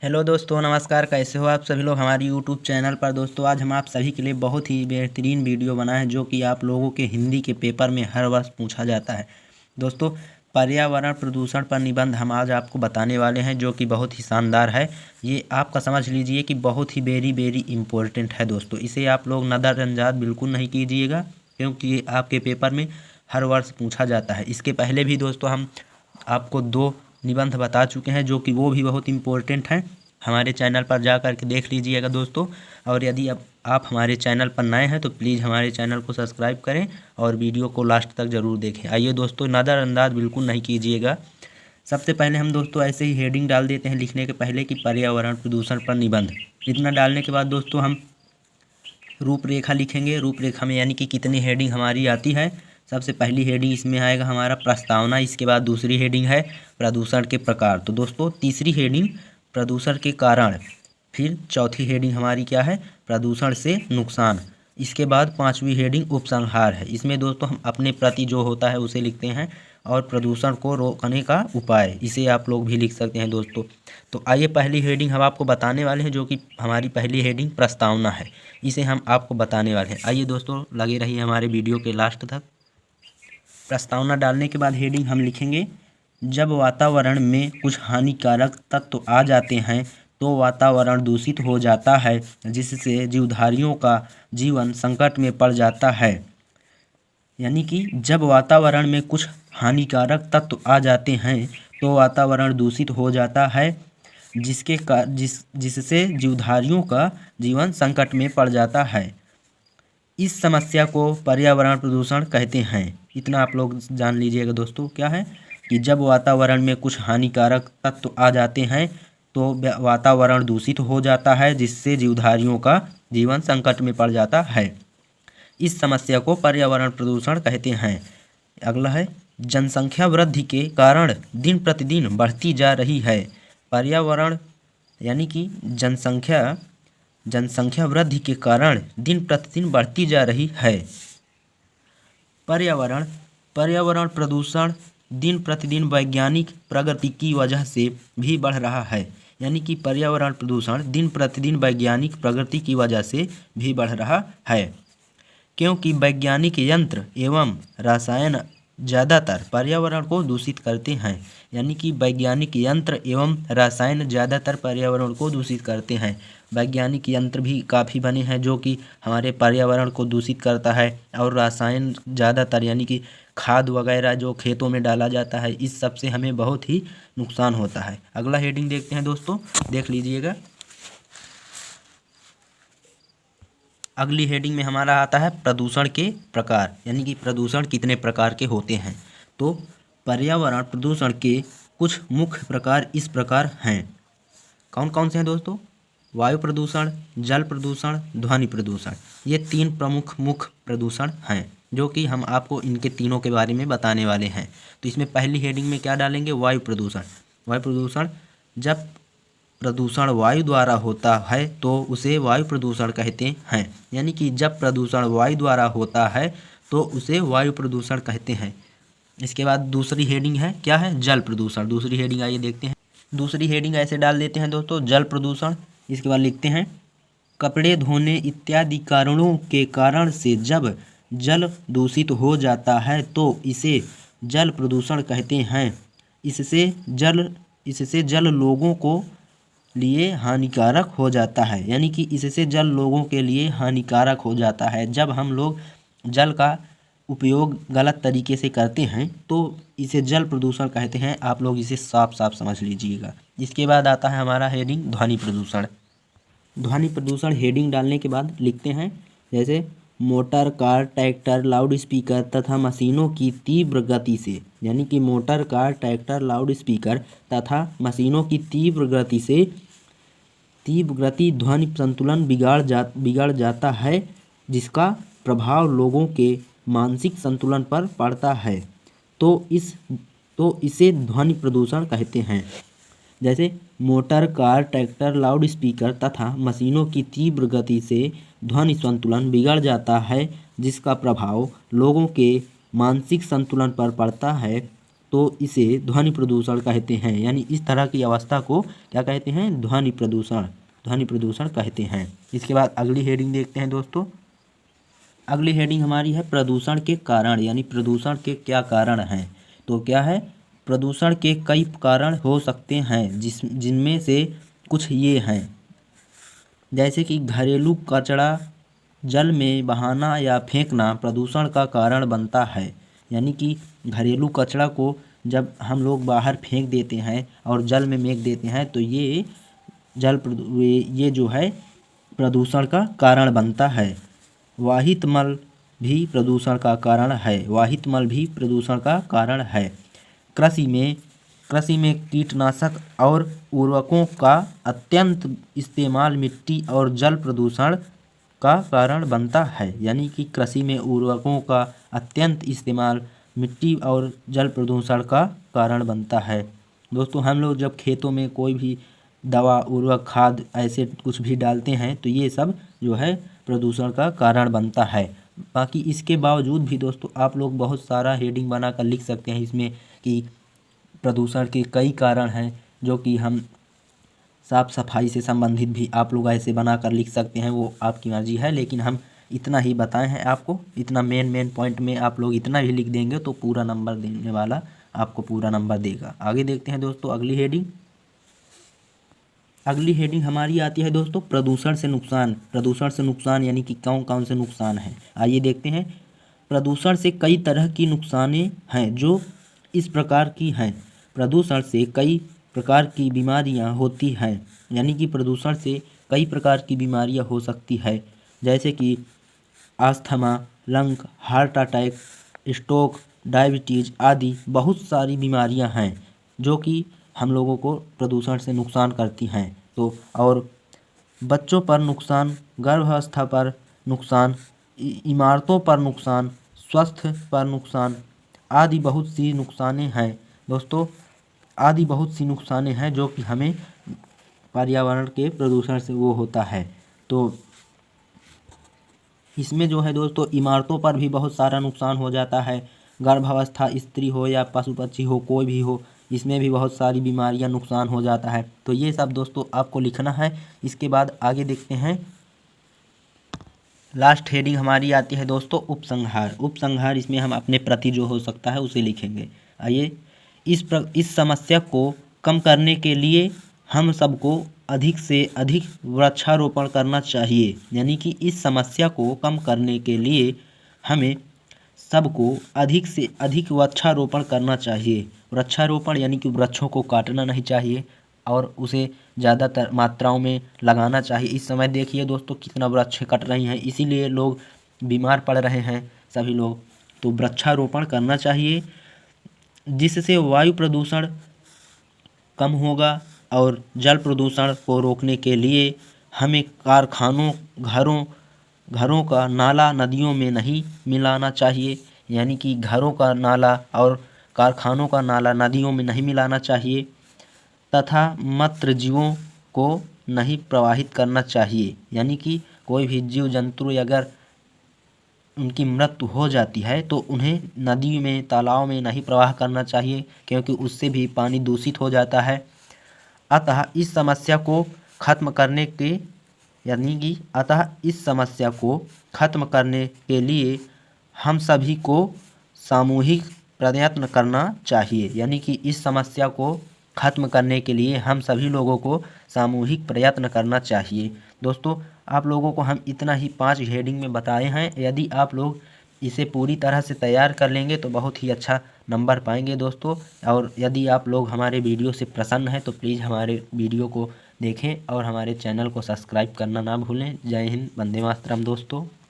Hello दोस्तों, नमस्कार। कैसे हो आप सभी लोग हमारे यूट्यूब चैनल पर। दोस्तों आज हम आप सभी के लिए बहुत ही बेहतरीन वीडियो बनाए हैं जो कि आप लोगों के हिंदी के पेपर में हर वर्ष पूछा जाता है। दोस्तों पर्यावरण प्रदूषण पर निबंध हम आज आपको बताने वाले हैं जो कि बहुत ही शानदार है। ये आपका समझ लीजिए कि बहुत ही वेरी इम्पोर्टेंट है। दोस्तों इसे आप लोग नज़रअंदाज बिल्कुल नहीं कीजिएगा क्योंकि ये आपके पेपर में हर वर्ष पूछा जाता है। इसके पहले भी दोस्तों हम आपको 2 निबंध बता चुके हैं जो कि वो भी बहुत इम्पोर्टेंट हैं। हमारे चैनल पर जा कर के देख लीजिएगा दोस्तों। और यदि अब आप हमारे चैनल पर नए हैं तो प्लीज़ हमारे चैनल को सब्सक्राइब करें और वीडियो को लास्ट तक ज़रूर देखें। आइए दोस्तों, नज़रअंदाज बिल्कुल नहीं कीजिएगा। सबसे पहले हम दोस्तों ऐसे ही हेडिंग डाल देते हैं लिखने के पहले कि पर्यावरण प्रदूषण पर निबंध। इतना डालने के बाद दोस्तों हम रूपरेखा लिखेंगे। रूपरेखा में यानी कि कितनी हेडिंग हमारी आती है। सबसे पहली हेडिंग इसमें आएगा हमारा प्रस्तावना। इसके बाद दूसरी हेडिंग है प्रदूषण के प्रकार। तो दोस्तों तीसरी हेडिंग प्रदूषण के कारण। फिर चौथी हेडिंग हमारी क्या है, प्रदूषण से नुकसान। इसके बाद 5वीं हेडिंग उपसंहार है। इसमें दोस्तों हम अपने प्रति जो होता है उसे लिखते हैं और प्रदूषण को रोकने का उपाय, इसे आप लोग भी लिख सकते हैं दोस्तों। तो आइए पहली हेडिंग हम आपको बताने वाले हैं जो कि हमारी पहली हेडिंग प्रस्तावना है। इसे हम आपको बताने वाले हैं। आइए दोस्तों लगे रहिए हमारे वीडियो के लास्ट तक। प्रस्तावना डालने के बाद हेडिंग हम लिखेंगे, जब वातावरण में कुछ हानिकारक तत्व आ जाते हैं तो वातावरण दूषित हो जाता है जिससे जीवधारियों का जीवन संकट में पड़ जाता है। यानी कि जब वातावरण में कुछ हानिकारक तत्व आ जाते हैं तो वातावरण दूषित हो जाता है जिससे जीवधारियों का जीवन संकट में पड़ जाता है। इस समस्या को पर्यावरण प्रदूषण कहते हैं। इतना आप लोग जान लीजिएगा दोस्तों, क्या है कि जब वातावरण में कुछ हानिकारक तत्व आ जाते हैं तो वातावरण दूषित हो जाता है जिससे जीवधारियों का जीवन संकट में पड़ जाता है। इस समस्या को पर्यावरण प्रदूषण कहते हैं। अगला है, जनसंख्या वृद्धि के कारण दिन प्रतिदिन बढ़ती जा रही है। पर्यावरण यानी कि जनसंख्या वृद्धि के कारण दिन प्रतिदिन बढ़ती जा रही है। पर्यावरण प्रदूषण दिन प्रतिदिन वैज्ञानिक प्रगति की वजह से भी बढ़ रहा है। यानी कि पर्यावरण प्रदूषण दिन प्रतिदिन वैज्ञानिक प्रगति की वजह से भी बढ़ रहा है क्योंकि वैज्ञानिक यंत्र एवं रसायन ज़्यादातर पर्यावरण को दूषित करते हैं। यानी कि वैज्ञानिक यंत्र एवं रसायन ज़्यादातर पर्यावरण को दूषित करते हैं। वैज्ञानिक यंत्र भी काफ़ी बने हैं जो कि हमारे पर्यावरण को दूषित करता है और रसायन ज़्यादातर यानी कि खाद वगैरह जो खेतों में डाला जाता है, इस सब से हमें बहुत ही नुकसान होता है। अगला हेडिंग देखते हैं दोस्तों, देख लीजिएगा। अगली हेडिंग में हमारा आता है प्रदूषण के प्रकार, यानी कि प्रदूषण कितने प्रकार के होते हैं। तो पर्यावरण प्रदूषण के कुछ मुख्य प्रकार इस प्रकार हैं। कौन कौन से हैं दोस्तों? वायु प्रदूषण, जल प्रदूषण, ध्वनि प्रदूषण। ये 3 प्रमुख मुख्य प्रदूषण हैं जो कि हम आपको इनके तीनों के बारे में बताने वाले हैं। तो इसमें पहली हेडिंग में क्या डालेंगे, वायु प्रदूषण। वायु प्रदूषण, जब प्रदूषण वायु द्वारा होता है तो उसे वायु प्रदूषण कहते हैं। यानी कि जब प्रदूषण वायु द्वारा होता है तो उसे वायु प्रदूषण कहते हैं। इसके बाद दूसरी हेडिंग है, क्या है, जल प्रदूषण। दूसरी हेडिंग आइए देखते हैं। दूसरी हेडिंग ऐसे डाल देते हैं दोस्तों, जल प्रदूषण। इसके बाद लिखते हैं, कपड़े धोने इत्यादि कारणों के कारण से जब जल दूषित हो जाता है तो इसे जल प्रदूषण कहते हैं। इससे जल लोगों को लिए हानिकारक हो जाता है। यानी कि इससे जल लोगों के लिए हानिकारक हो जाता है। जब हम लोग जल का उपयोग गलत तरीके से करते हैं तो इसे जल प्रदूषण कहते हैं। आप लोग इसे साफ साफ समझ लीजिएगा। इसके बाद आता है हमारा हेडिंग ध्वनि प्रदूषण। ध्वनि प्रदूषण हेडिंग डालने के बाद लिखते हैं, जैसे motor, car, tractor, loud speaker तथा मशीनों की तीव्र गति से। यानी कि motor, car, tractor, loud speaker तथा मशीनों की तीव्र गति ध्वनि संतुलन बिगाड़ जाता है जिसका प्रभाव लोगों के मानसिक संतुलन पर पड़ता है। तो इसे ध्वनि प्रदूषण कहते हैं। जैसे motor, car, tractor, loud speaker तथा मशीनों की तीव्र गति से ध्वनि संतुलन बिगड़ जाता है जिसका प्रभाव लोगों के मानसिक संतुलन पर पड़ता है। तो इसे ध्वनि प्रदूषण कहते हैं। यानी इस तरह की अवस्था को क्या कहते हैं? ध्वनि प्रदूषण कहते हैं। इसके बाद अगली हेडिंग देखते हैं दोस्तों। अगली हेडिंग हमारी है प्रदूषण के कारण, यानी प्रदूषण के क्या कारण हैं। तो क्या है? प्रदूषण के कई कारण हो सकते हैं जिनमें से कुछ ये हैं, जैसे कि घरेलू कचरा जल में बहाना या फेंकना प्रदूषण का कारण बनता है। यानी कि घरेलू कचरा को जब हम लोग बाहर फेंक देते हैं और जल में फेंक देते हैं तो ये जो है प्रदूषण का कारण बनता है। वाहित मल भी प्रदूषण का कारण है। कृषि में कीटनाशक और उर्वरकों का अत्यंत इस्तेमाल मिट्टी और जल प्रदूषण का कारण बनता है। यानी कि कृषि में उर्वरकों का अत्यंत इस्तेमाल मिट्टी और जल प्रदूषण का कारण बनता है। दोस्तों, हम लोग जब खेतों में कोई भी दवा, उर्वरक, खाद ऐसे कुछ भी डालते हैं तो ये सब जो है प्रदूषण का कारण बनता है। बाकी इसके बावजूद भी दोस्तों आप लोग बहुत सारा हेडिंग बनाकर लिख सकते हैं इसमें कि प्रदूषण के कई कारण हैं, जो कि हम साफ़ सफाई से संबंधित भी आप लोग ऐसे बनाकर लिख सकते हैं, वो आपकी मर्जी है। लेकिन हम इतना ही बताए हैं आपको, इतना मेन पॉइंट में आप लोग इतना भी लिख देंगे तो पूरा नंबर देने वाला आपको पूरा नंबर देगा। आगे देखते हैं दोस्तों अगली हेडिंग। अगली हेडिंग हमारी आती है दोस्तों प्रदूषण से नुकसान यानी कि कौन कौन से नुकसान हैं। आइए देखते हैं। प्रदूषण से कई तरह की नुकसानें हैं जो इस प्रकार की हैं। प्रदूषण से कई प्रकार की बीमारियां होती हैं। यानी कि प्रदूषण से कई प्रकार की बीमारियां हो सकती है, जैसे कि asthma, lung, heart attack, stroke, diabetes आदि बहुत सारी बीमारियां हैं जो कि हम लोगों को प्रदूषण से नुकसान करती हैं। तो और बच्चों पर नुकसान, गर्भावस्था पर नुकसान, इमारतों पर नुकसान, स्वास्थ्य पर नुकसान आदि बहुत सी नुकसानें हैं दोस्तों, जो कि हमें पर्यावरण के प्रदूषण से वो होता है। तो इसमें जो है दोस्तों इमारतों पर भी बहुत सारा नुकसान हो जाता है। गर्भावस्था स्त्री हो या पशु पक्षी हो, कोई भी हो, इसमें भी बहुत सारी बीमारियां नुकसान हो जाता है। तो ये सब दोस्तों आपको लिखना है। इसके बाद आगे देखते हैं। लास्ट हेडिंग हमारी आती है दोस्तों उपसंहार। इसमें हम अपने प्रति जो हो सकता है उसे लिखेंगे। आइए, इस समस्या को कम करने के लिए हम सबको अधिक से अधिक वृक्षारोपण करना चाहिए। यानी कि इस समस्या को कम करने के लिए हमें सबको अधिक से अधिक वृक्षारोपण करना चाहिए। वृक्षारोपण यानी कि वृक्षों को काटना नहीं चाहिए और उसे ज़्यादातर मात्राओं में लगाना चाहिए। इस समय देखिए दोस्तों कितना वृक्ष कट रही हैं, इसीलिए लोग बीमार पड़ रहे हैं सभी लोग। तो वृक्षारोपण करना चाहिए, जिससे वायु प्रदूषण कम होगा। और जल प्रदूषण को रोकने के लिए हमें कारखानों, घरों का नाला नदियों में नहीं मिलाना चाहिए। यानी कि घरों का नाला और कारखानों का नाला नदियों में नहीं मिलाना चाहिए, तथा मृत जीवों को नहीं प्रवाहित करना चाहिए। यानी कि कोई भी जीव जंतु अगर उनकी मृत्यु हो जाती है तो उन्हें नदी में, तालाब में नहीं प्रवाह करना चाहिए, क्योंकि उससे भी पानी दूषित हो जाता है। अतः इस समस्या को खत्म करने के लिए हम सभी को सामूहिक प्रयत्न करना चाहिए। यानी कि इस समस्या को खत्म करने के लिए हम सभी लोगों को सामूहिक प्रयत्न करना चाहिए। दोस्तों, आप लोगों को हम इतना ही 5 हेडिंग में बताए हैं। यदि आप लोग इसे पूरी तरह से तैयार कर लेंगे तो बहुत ही अच्छा नंबर पाएंगे दोस्तों। और यदि आप लोग हमारे वीडियो से प्रसन्न हैं तो प्लीज़ हमारे वीडियो को देखें और हमारे चैनल को सब्सक्राइब करना ना भूलें। जय हिंद, वंदे मातरम दोस्तों।